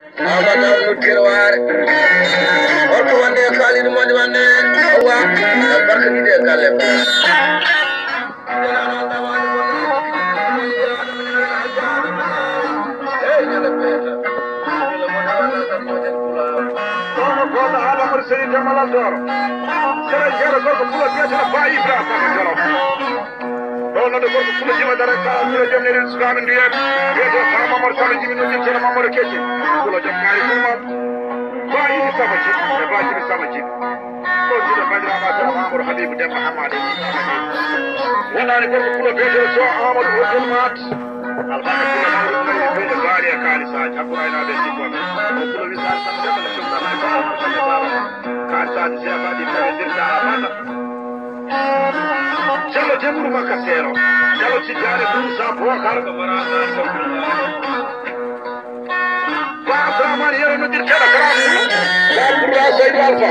Amana nutirwar. Orko wande Khalid Modi wande. Awa. Barka di de kalem. Seni Cemal'a sor. Sen gel korku pula piyasına fayi bırak bakalım. Doğru da korku pula cima dara kala cemlerin sıkanın diye. Gece tamam arsana gibi nöbet sana mamara keçi. Pula cem kari kurma. Fayi bir samacı. Fayi bir samacı. Doğru da bedra basana mamur Habib de Muhammed. Onlar korku pula piyasına so Ahmet Hocam mat. Albana pula kavru böyle gariye kali saç. Akurayla da çıkma. Pula bir saat sana da şundan Jalo jamuru makasero. Jalo cijare dusa pokar. Ba Brahman yero no dirkela karam. Ba Burra Said Alfa.